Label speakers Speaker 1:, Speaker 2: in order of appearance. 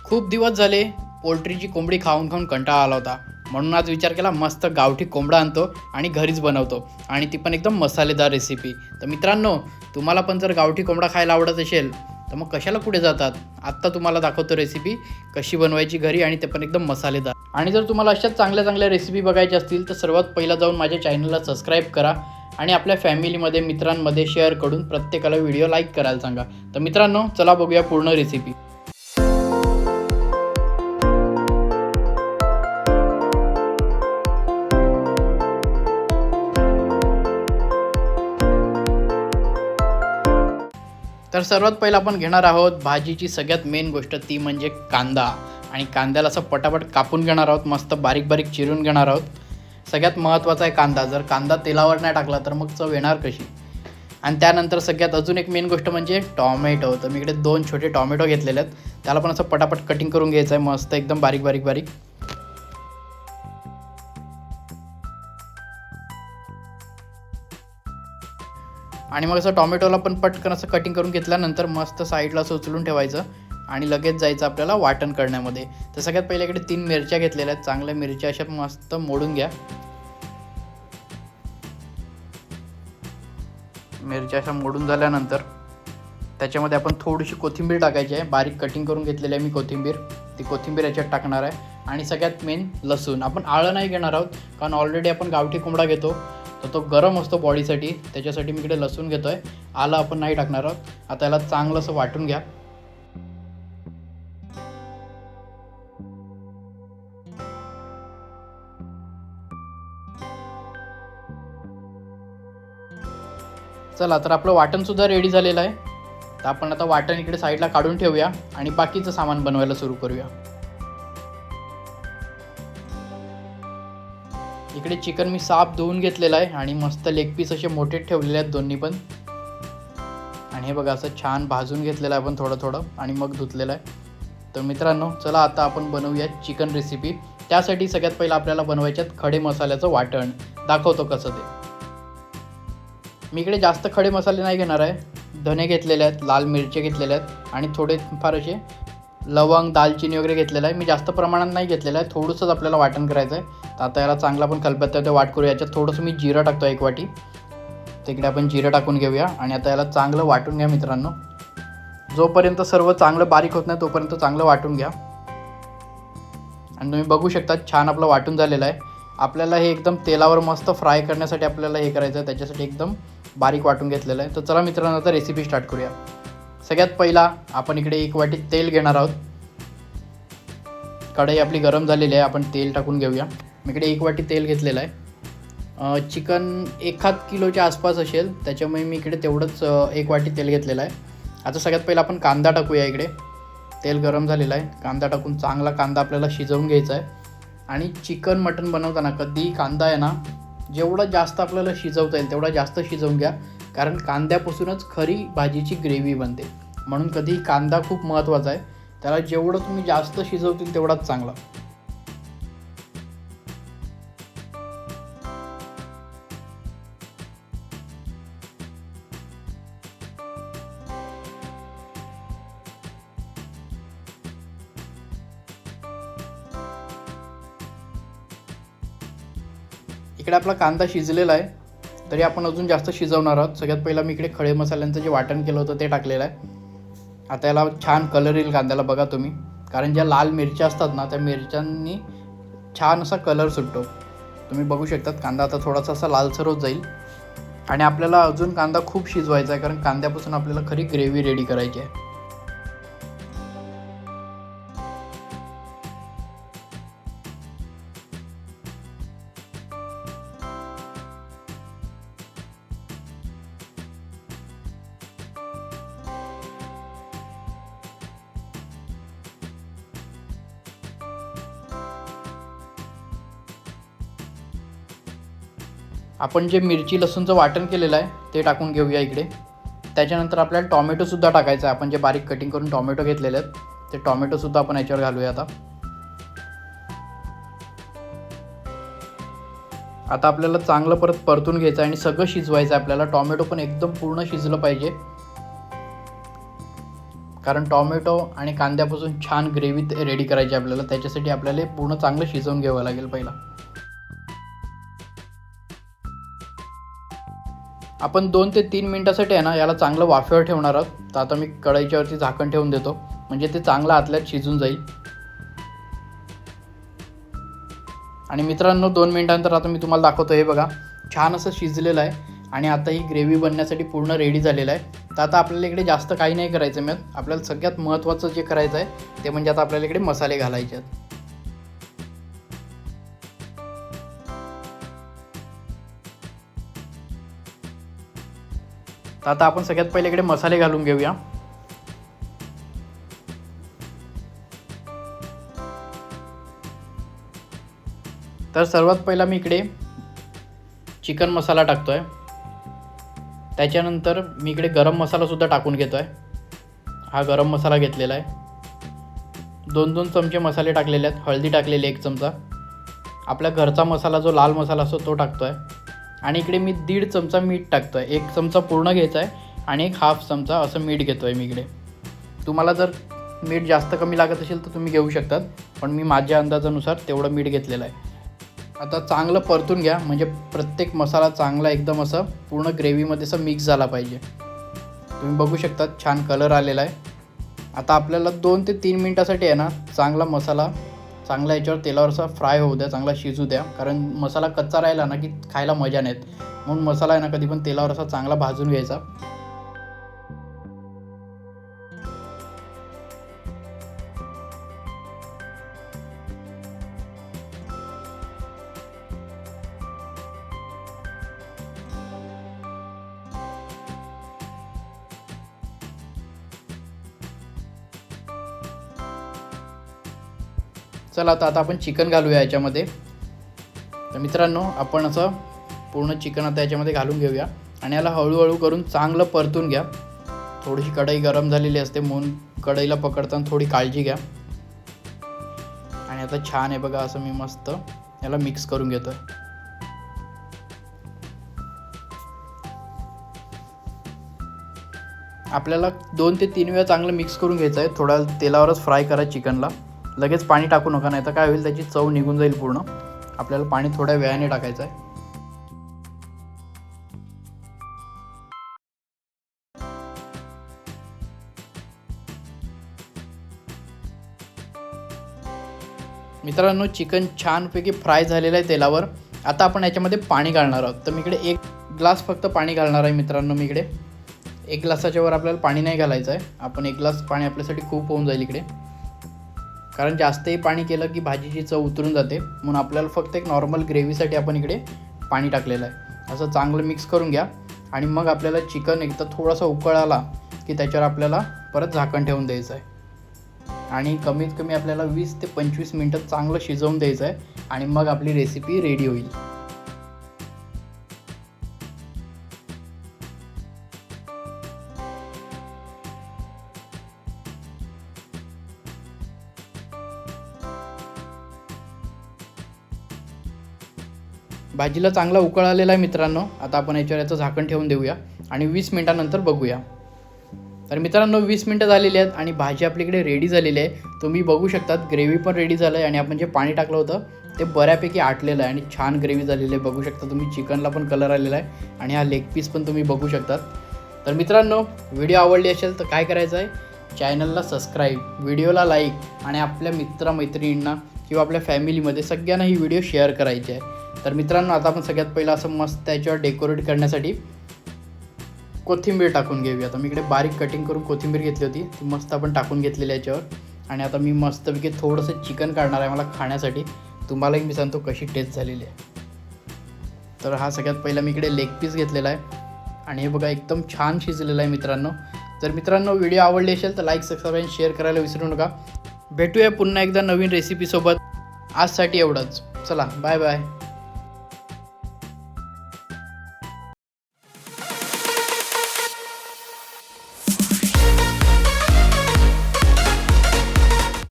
Speaker 1: खूप दिवस झाले पोल्ट्रीची कोंबडी खाऊन खाऊन कंटाळा आला होता. म्हणून आज विचार केला मस्त गावठी कोंबडा आणतो आणि घरीच बनवतो, आणि ती पण एकदम मसालेदार रेसिपी. तर मित्रांनो, तुम्हाला पण जर गावठी कोंबडा खायला आवडत असेल तर मग कशाला कुठे जातात, आत्ता तुम्हाला दाखवतो रेसिपी कशी बनवायची घरी, आणि ते पण एकदम मसालेदार. आणि जर तुम्हाला अशाच चांगल्या चांगल्या रेसिपी बघायच्या असतील तर सर्वात पहिला जाऊन माझ्या चॅनलला सबस्क्राईब करा आणि आपल्या फॅमिलीमध्ये मित्रांमध्ये शेअर करून प्रत्येकाला व्हिडिओ लाईक करायला सांगा. तर मित्रांनो, चला बघूया पूर्ण रेसिपी. तर सर्वात पहिला आपण घेणार आहोत भाजीची सगळ्यात मेन गोष्ट, ती म्हणजे कांदा. आणि कांद्याला असं पटापट कापून घेणार आहोत, मस्त बारीक बारीक चिरून घेणार आहोत. सगळ्यात महत्त्वाचा आहे कांदा. जर कांदा तेलावर नाही टाकला तर मग चव येणार कशी. आणि त्यानंतर सगळ्यात अजून एक मेन गोष्ट म्हणजे टॉमॅटो. तर मी इकडे 2 छोटे टॉमॅटो घेतलेले आहेत, त्याला पण असं पटापट कटिंग करून घ्यायचं आहे, मस्त एकदम बारीक बारीक बारीक. आणि मग असं टॉमॅटोला पण पटकन असं कटिंग करून घेतल्यानंतर मस्त साईडला असं उचलून ठेवायचं आणि लगेच जायचं आपल्याला वाटण करण्यामध्ये. तर सगळ्यात पहिले इकडे 3 मिरच्या घेतलेल्या आहेत, चांगल्या मिरच्या अशा मस्त मोडून घ्या. मिरच्या अशा मोडून झाल्यानंतर त्याच्यामध्ये आपण थोडीशी कोथिंबीर टाकायची आहे. बारीक कटिंग करून घेतलेली आहे मी कोथिंबीर, ती कोथिंबीर याच्यात टाकणार आहे. आणि सगळ्यात मेन लसूण. आपण आळं नाही घेणार आहोत, कारण ऑलरेडी आपण गावठी कोंबडा घेतो तर तो गरम असतो बॉडीसाठी, त्याच्यासाठी मी इकडे लसूण घेतो आहे. आलं आपण नाही टाकणार आहोत. आता याला चांगलं असं वाटून घ्या. चला, तर आपलं वाटणसुद्धा रेडी झालेलं आहे. तर आपण आता वाटण इकडे साईडला काढून ठेवूया आणि बाकीचं सामान बनवायला सुरू करूया. इकडे चिकन मी साफ धुवून घेतलेलं आहे आणि मस्त लेग पीस असे मोठे ठेवलेले आहेत दोन्ही पण. आणि हे बघा असं छान भाजून घेतलेलं आहे आपण थोडं थोडं आणि मग धुतलेलं आहे. तर मित्रांनो, चला आता आपण बनवूया चिकन रेसिपी. त्यासाठी सगळ्यात पहिलं आपल्याला बनवायच्यात खडे मसाल्याचं वाटण. दाखवतो कसं ते. मी इकडे जास्त खडे मसाले नाही घेणार आहे. धने घेतलेले आहेत, लाल मिरची घेतलेल्या आहेत आणि थोडे फार असे लवंग, दालचिनी वगैरे घेतलेलं आहे. मी जास्त प्रमाणात नाही घेतलेलं आहे, थोडंसंच आपल्याला वाटण करायचं आहे. तर आता याला चांगला आपण खलबत्त्यात वाट करूया. याच्यात थोडंसं मी जिरं टाकतो 1 वाटी. तिकडे आपण जिरं टाकून घेऊया आणि आता याला चांगलं वाटून घ्या मित्रांनो. जोपर्यंत सर्व चांगलं बारीक होत नाही तोपर्यंत चांगलं वाटून घ्या. आणि तुम्ही बघू शकता छान आपलं वाटून झालेलं आहे. आपल्याला हे एकदम तेलावर मस्त फ्राय करण्यासाठी आपल्याला हे करायचं आहे, त्याच्यासाठी एकदम बारीक वाटून घेतलेलं आहे. तर चला मित्रांनो, आता रेसिपी स्टार्ट करूया. सगळ्यात पहिला आपण इकडे 1 वाटी तेल घेणार आहोत. कढई आपली गरम झालेली आहे, आपण तेल टाकून घेऊया. मी इकडे 1 वाटी तेल घेतलेलं आहे. चिकन 1 किलोच्या आसपास असेल, त्याच्यामुळे मी इकडे तेवढंच 1 वाटी तेल घेतलेलं आहे. आता सगळ्यात पहिला आपण कांदा टाकूया. इकडे तेल गरम झालेलं आहे, कांदा टाकून चांगला कांदा आपल्याला शिजवून घ्यायचा आहे. आणि चिकन मटण बनवताना कधी कांदा आहे ना, जेवढा जास्त आपल्याला शिजवता येईल तेवढा जास्त शिजवून घ्या, कारण कांद्यापासूनच खरी भाजीची ग्रेव्ही बनते. म्हणून कधी कांदा खूप महत्त्वाचा आहे, त्याला जेवढं तुम्ही जास्त शिजवतील तेवढाच चांगला. इकडे आपला कांदा शिजलेला आहे, तरी आपण अजून जास्त शिजवणार आहोत. सगळ्यात पहिला मी इकडे खडे मसाल्यांचं जे वाटण केलं होतं ते टाकलेलं आहे. आता याला छान कलर येईल कांद्याला, बघा तुम्ही, कारण ज्या लाल मिरच्या असतात ना त्या मिरच्यांनी छान असा कलर सुटतो. तुम्ही बघू शकतात कांदा आता थोडासा असा लालसर होत जाईल. आणि आपल्याला अजून कांदा खूप शिजवायचा आहे, कारण कांद्यापासून आपल्याला खरी ग्रेव्ही रेडी करायची आहे. आपण जे मिरची लसूणचं वाटण केलेलं आहे ते टाकून घेऊया इकडे. त्याच्यानंतर आपल्याला टॉमॅटोसुद्धा टाकायचं आहे. आपण जे बारीक कटिंग करून टॉमॅटो घेतलेले आहेत ते टॉमॅटोसुद्धा आपण याच्यावर घालूया. आता आपल्याला चांगलं परत परतून घ्यायचं आहे आणि सगळं शिजवायचं आहे आपल्याला. टॉमॅटो पण एकदम पूर्ण शिजलं पाहिजे, कारण टॉमॅटो आणि कांद्यापासून छान ग्रेव्ही रेडी करायची आपल्याला. त्याच्यासाठी आपल्याला पूर्ण चांगलं शिजवून घ्यावं लागेल पहिला. आपण 2 ते 3 मिनिटासाठी आहे ना याला चांगलं वाफेवर ठेवणार आहोत. तर आता मी कढईच्यावरती झाकण ठेवून देतो, म्हणजे ते चांगलं आतल्यात शिजून जाईल. आणि मित्रांनो 2 मिनिटांनंतर आता मी तुम्हाला दाखवतो. हे बघा छान असं शिजलेलं आहे आणि आता ही ग्रेव्ही बनण्यासाठी पूर्ण रेडी झालेलं आहे. तर आता आपल्याला इकडे जास्त काही नाही करायचं आहे. आपल्याला सगळ्यात महत्त्वाचं जे करायचं आहे ते म्हणजे आता आपल्याला इकडे मसाले घालायचे आहेत. तर आता आपण सगळ्यात पहिले इकडे मसाले घालून घेऊया. तर सर्वात पहिला मी इकडे चिकन मसाला टाकतो आहे. त्याच्यानंतर मी इकडे गरम मसालासुद्धा टाकून घेतो आहे. हा गरम मसाला घेतलेला आहे. 2-2 चमचे मसाले टाकलेले आहेत. हळदी टाकलेली 1 चमचा. आपल्या घरचा मसाला जो लाल मसाला असतो तो टाकतो आहे. आणि इकडे मी 1.5 चमचा मीठ टाकतो आहे. 1 चमचा पूर्ण घ्यायचा आहे आणि 1/2 चमचा असं मीठ घेतो आहे मी इकडे. तुम्हाला जर मीठ जास्त कमी लागत असेल तर तुम्ही घेऊ शकतात, पण मी माझ्या अंदाजानुसार तेवढं मीठ घेतलेलं आहे. आता चांगलं परतून घ्या, म्हणजे प्रत्येक मसाला चांगला एकदम असं पूर्ण ग्रेव्हीमध्ये असं मिक्स झाला पाहिजे. तुम्ही बघू शकता छान कलर आलेला आहे. आता आपल्याला 2 ते 3 मिनिटासाठी आहे ना चांगला मसाला चांगला याच्यावर तेलावर असा फ्राय होऊ द्या, चांगला शिजू द्या. कारण मसाला कच्चा राहिला ना की खायला मजा नाहीत. म्हणून मसाला आहे ना कधी पण तेलावर असा चांगला भाजून घ्यायचा. चला आता आपण चिकन घालूया याच्यामध्ये. तर मित्रांनो आपण असं पूर्ण चिकन आता याच्यामध्ये घालून घेऊया आणि याला हळूहळू करून चांगलं परतून घ्या. थोडीशी कढई गरम झालेली असते म्हणून कढईला पकडताना थोडी काळजी घ्या. आणि आता छान आहे बघा असं मी मस्त याला मिक्स करून घेतो आहे. आपल्याला 2 ते 3 वेळा चांगलं मिक्स करून घ्यायचं आहे. थोडा तेलावरच फ्राय करा चिकनला. लगेच पाणी टाकू नका, नाही तर काय होईल त्याची चव निघून जाईल पूर्ण. आपल्याला पाणी थोड्या वेळाने टाकायचं आहे. मित्रांनो चिकन छानपैकी फ्राय झालेलं आहे तेलावर. आता आपण याच्यामध्ये पाणी घालणार आहोत. तर मी इकडे 1 ग्लास फक्त पाणी घालणार आहे मित्रांनो. मी इकडे 1 ग्लासाच्या वर आपल्याला पाणी नाही घालायचं आहे. आपण 1 ग्लास पाणी आपल्यासाठी खूप होऊन जाईल इकडे. कारण जास्तही पाणी केलं की भाजीची चव उतरून जाते. म्हणून आपल्याला फक्त एक नॉर्मल ग्रेव्हीसाठी आपण इकडे पाणी टाकलेलं आहे. असं चांगलं मिक्स करून घ्या आणि मग आपल्याला चिकन एकदा थोडासा उकळ आला की त्याच्यावर आपल्याला परत झाकण ठेवून द्यायचं आहे. आणि कमीत कमी आपल्याला 20 ते 25 मिनटं चांगलं शिजवून द्यायचं आहे आणि मग आपली रेसिपी रेडी होईल. भाजीला चांगला उकळ आलेला आहे मित्रांनो. आता आपण याचं झाकण ठेवून देऊया आणि 20 मिनिटांनंतर बघूया. तर मित्रांनो 20 मिनिटं झालेली आहेत आणि भाजी आपल्याकडे रेडी झालेली आहे. तुम्ही बघू शकतात ग्रेव्ही पण रेडी झालं आहे आणि आपण जे पाणी टाकलं होतं ते बऱ्यापैकी आटलेलं आहे आणि छान ग्रेव्ही झालेली आहे. बघू शकता तुम्ही चिकनला पण कलर आलेला आहे आणि हा लेग पीस पण तुम्ही बघू शकतात. तर मित्रांनो व्हिडिओ आवडली असेल तर काय करायचं आहे, चॅनलला सबस्क्राईब, व्हिडिओला लाईक आणि आपल्या मित्रमैत्रिणींना किंवा आपल्या फॅमिलीमध्ये सगळ्यांना ही व्हिडिओ शेअर करायची आहे. तर मित्रांनो आता आपण सगळ्यात पहिलं असं मस्त त्याच्यावर डेकोरेट करण्यासाठी कोथिंबीर टाकून घेऊया. आता मी इकडे बारीक कटिंग करून कोथिंबीर घेतली होती, ती मस्त आपण टाकून घेतलेली याच्यावर. आणि आता मी मस्तपैकी थोडंसं चिकन काढणार आहे मला खाण्यासाठी. तुम्हालाही मी सांगतो कशी टेस्ट झालेली आहे. तर हा सगळ्यात पहिला मी इकडे लेग पीस घेतलेला आहे आणि हे बघा एकदम छान शिजलेलं आहे मित्रांनो. जर मित्रांनो व्हिडिओ आवडली असेल तर लाईक, सबस्क्राईब आणि शेअर करायला विसरू नका. भेटूया पुन्हा एकदा नवीन रेसिपीसोबत. आजसाठी एवढंच. चला बाय बाय.